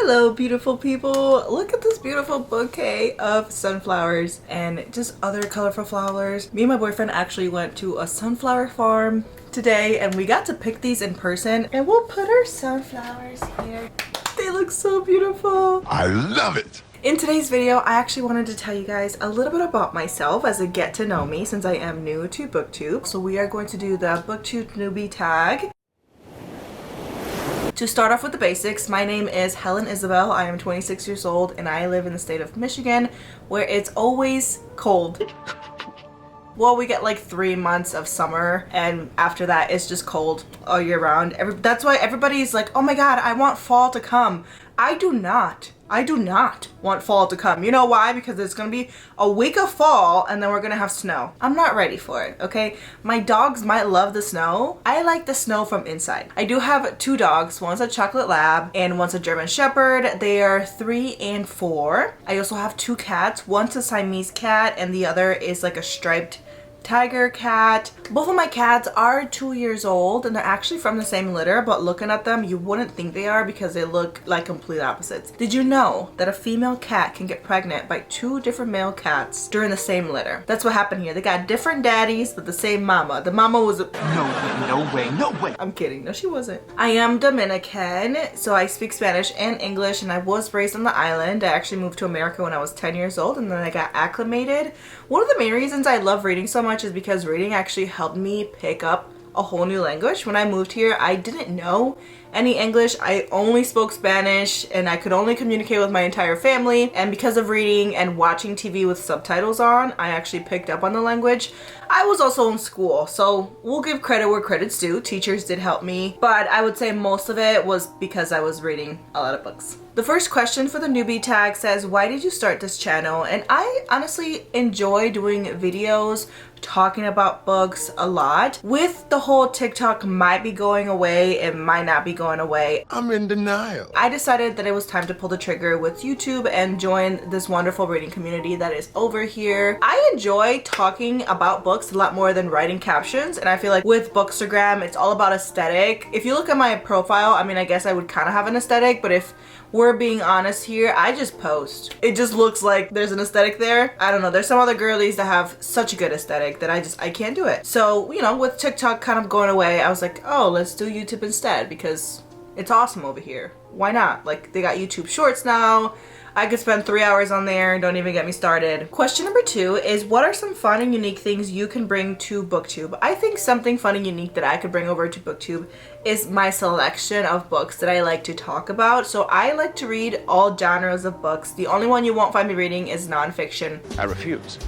Hello beautiful people, look at this beautiful bouquet of sunflowers and just other colorful flowers. Me and my boyfriend actually went to a sunflower farm today and we got to pick these in person, and we'll put our sunflowers here. They look so beautiful. I love it. In today's video, I actually wanted to tell you guys a little bit about myself as a get to know me since I am new to BookTube. So we are going to do the BookTube newbie tag. To start off with the basics, my name is Helen Isabel. I am 26 years old and I live in the state of Michigan where it's always cold. Well, we get like 3 months of summer and after that it's just cold all year round. That's why everybody's like, oh my god, I want fall to come. I do not want fall to come. You know why? Because it's gonna be a week of fall and then we're gonna have snow. I'm not ready for it, okay? My dogs might love the snow. I like the snow from inside. I do have 2 dogs. One's a chocolate lab and one's a German shepherd. They are 3 and 4. I also have 2 cats. One's a Siamese cat and the other is like a striped tiger cat. Both of my cats are 2 years old and they're actually from the same litter, but looking at them you wouldn't think they are because they look like complete opposites. Did you know that a female cat can get pregnant by 2 different male cats during the same litter? That's what happened here. They got different daddies but the same mama. The mama was no way. I'm kidding. No, she wasn't. I am Dominican, so I speak Spanish and English and I was raised on the island. I actually moved to America when I was 10 years old and then I got acclimated. One of the main reasons I love reading so much is because reading actually helped me pick up a whole new language. When I moved here, I didn't know any English. I only spoke Spanish and I could only communicate with my entire family, and because of reading and watching TV with subtitles on, I actually picked up on the language. I was also in school, so we'll give credit where credit's due. Teachers did help me, but I would say most of it was because I was reading a lot of books. The first question for the newbie tag says, why did you start this channel? And I honestly enjoy doing videos talking about books a lot. With the whole TikTok might be going away, it might not be going away. I'm in denial. I decided that it was time to pull the trigger with YouTube and join this wonderful reading community that is over here. I enjoy talking about books a lot more than writing captions, and I feel like with Bookstagram it's all about aesthetic. If you look at my profile, I mean, I guess I would kind of have an aesthetic, but if we're being honest here, I just post. It just looks like there's an aesthetic there. I don't know, there's some other girlies that have such a good aesthetic that I can't do it. So, you know, with TikTok kind of going away, I was like, oh, let's do YouTube instead because it's awesome over here. Why not? Like, they got YouTube Shorts now. I could spend 3 hours on there, don't even get me started. Question number 2 is, what are some fun and unique things you can bring to BookTube? I think something fun and unique that I could bring over to BookTube is my selection of books that I like to talk about. So I like to read all genres of books. The only one you won't find me reading is nonfiction. I refuse.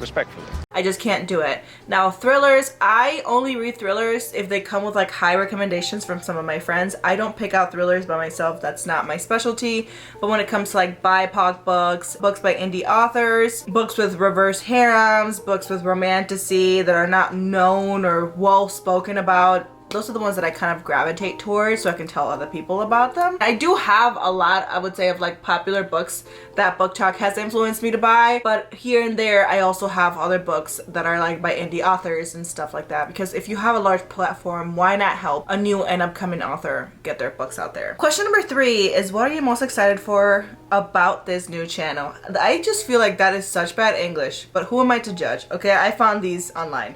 Respectfully. I just can't do it. Now, thrillers, I only read thrillers if they come with like high recommendations from some of my friends. I don't pick out thrillers by myself. That's not my specialty. But when it comes to like BIPOC books, books by indie authors, books with reverse harems, books with romantasy that are not known or well spoken about, those are the ones that I kind of gravitate towards so I can tell other people about them. I do have a lot, I would say, of like popular books that BookTok has influenced me to buy, but here and there I also have other books that are like by indie authors and stuff like that, because if you have a large platform, why not help a new and upcoming author get their books out there? Question number 3 is, what are you most excited for about this new channel? I just feel like that is such bad English, but who am I to judge? Okay, I found these online.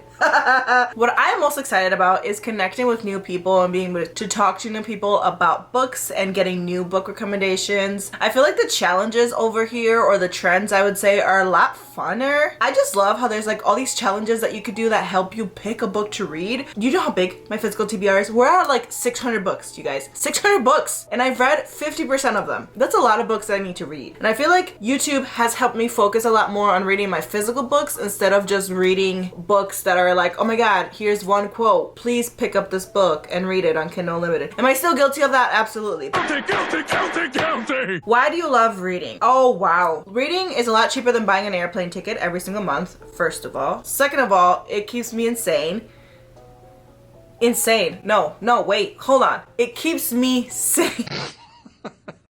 What I'm most excited about is connecting with new people and being able to talk to new people about books and getting new book recommendations. I feel like the challenges over here, or the trends I would say, are a lot funner. I just love how there's like all these challenges that you could do that help you pick a book to read. You know how big my physical TBR is? We're at like 600 books, you guys. 600 books! And I've read 50% of them. That's a lot of books that I need to read. And I feel like YouTube has helped me focus a lot more on reading my physical books instead of just reading books that are like, oh my god, here's one quote, please pick up this book and read it on Kindle Unlimited. Am I still guilty of that? Absolutely. Guilty! Why do you love reading? Oh wow. Reading is a lot cheaper than buying an airplane ticket every single month, first of all. Second of all, it keeps me insane. No, wait, hold on. It keeps me sane.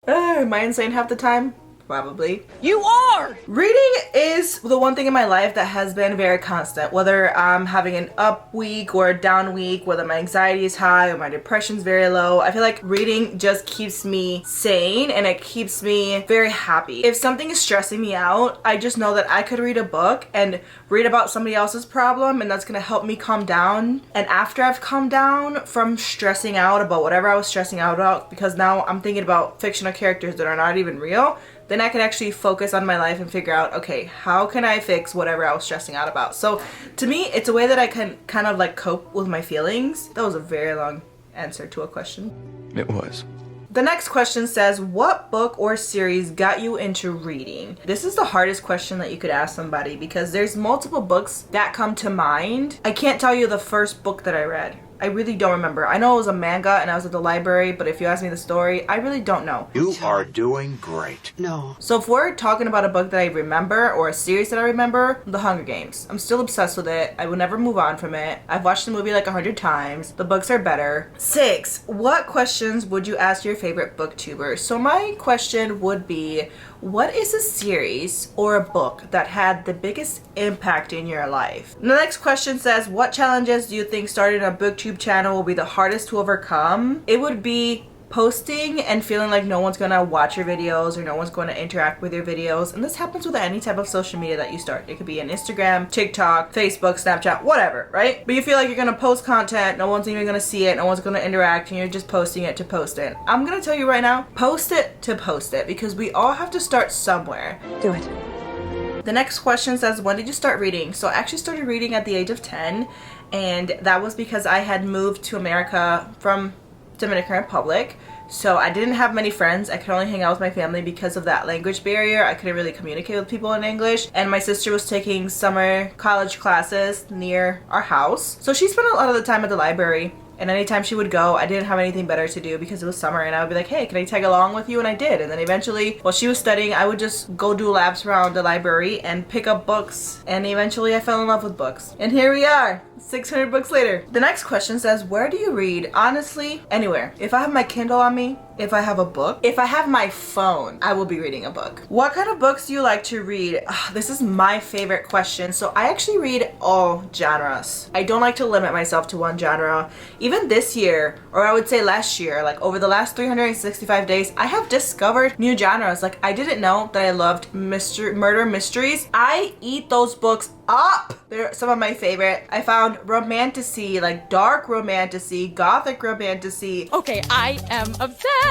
Am I insane half the time? probably. You are! Reading is the one thing in my life that has been very constant. Whether I'm having an up week or a down week, whether my anxiety is high or my depression's very low, I feel like reading just keeps me sane and it keeps me very happy. If something is stressing me out, I just know that I could read a book and read about somebody else's problem, and that's gonna help me calm down. And after I've calmed down from stressing out about whatever I was stressing out about, because now I'm thinking about fictional characters that are not even real, then I can actually focus on my life and figure out, okay, how can I fix whatever I was stressing out about? So to me, it's a way that I can kind of like cope with my feelings. That was a very long answer to a question. It was. The next question says, what book or series got you into reading? This is the hardest question that you could ask somebody because there's multiple books that come to mind. I can't tell you the first book that I read. I really don't remember. I know it was a manga and I was at the library, but if you ask me the story, I really don't know. You are doing great. No. So if we're talking about a book that I remember or a series that I remember, The Hunger Games. I'm still obsessed with it. I will never move on from it. I've watched the movie like 100 times. The books are better. 6. What questions would you ask your favorite booktuber? So my question would be, what is a series or a book that had the biggest impact in your life? The next question says, what challenges do you think starting a booktube channel will be the hardest to overcome? It would be posting and feeling like no one's gonna watch your videos or no one's going to interact with your videos. And this happens with any type of social media that you start. It could be an Instagram, TikTok, Facebook, Snapchat, whatever, right? But you feel like you're gonna post content, no one's even gonna see it, no one's gonna interact, and you're just posting it to post it. I'm gonna tell you right now, post it to post it, because we all have to start somewhere. Do it. The next question says, when did you start reading? So I actually started reading at the age of 10, and that was because I had moved to America from Dominican Republic. So I didn't have many friends. I could only hang out with my family because of that language barrier. I couldn't really communicate with people in English. And my sister was taking summer college classes near our house. So she spent a lot of the time at the library. And anytime she would go, I didn't have anything better to do because it was summer, and I would be like, hey, can I tag along with you? And I did. And then eventually, while she was studying, I would just go do laps around the library and pick up books. And eventually I fell in love with books. And here we are, 600 books later. The next question says, where do you read? Honestly, anywhere. If I have my Kindle on me, if I have a book, if I have my phone, I will be reading a book. What kind of books do you like to read? This is my favorite question. So I actually read all genres. I don't like to limit myself to one genre. Even this year, or I would say last year, like over the last 365 days, I have discovered new genres. Like I didn't know that I loved murder mysteries. I eat those books up. They're some of my favorite. I found romantasy, like dark romantasy, gothic romantasy. Okay, I am obsessed.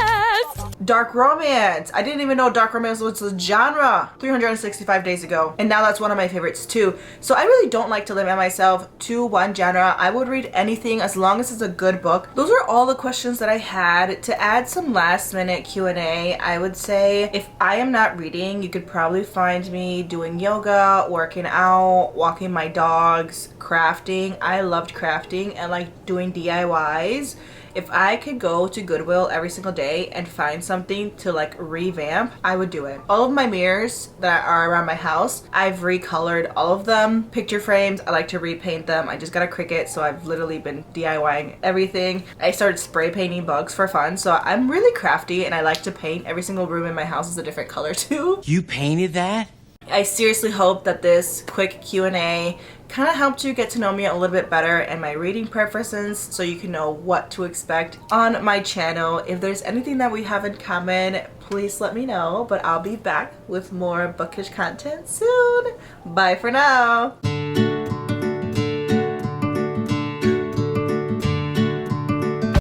Dark romance. I didn't even know dark romance was a genre 365 days ago. And now that's one of my favorites too. So I really don't like to limit myself to one genre. I would read anything as long as it's a good book. Those are all the questions that I had. To add some last minute Q&A, I would say if I am not reading, you could probably find me doing yoga, working out, walking my dogs, crafting. I loved crafting and like doing DIYs. If I could go to Goodwill every single day and find something to like revamp, I would do it. All of my mirrors that are around my house, I've recolored all of them. Picture frames, I like to repaint them. I just got a Cricut, so I've literally been DIYing everything. I started spray painting bugs for fun, so I'm really crafty and I like to paint. Every single room in my house is a different color too. You painted that? I seriously hope that this quick Q&A kind of helped you get to know me a little bit better and my reading preferences, so you can know what to expect on my channel. If there's anything that we have in common, please let me know, but I'll be back with more bookish content soon. Bye for now.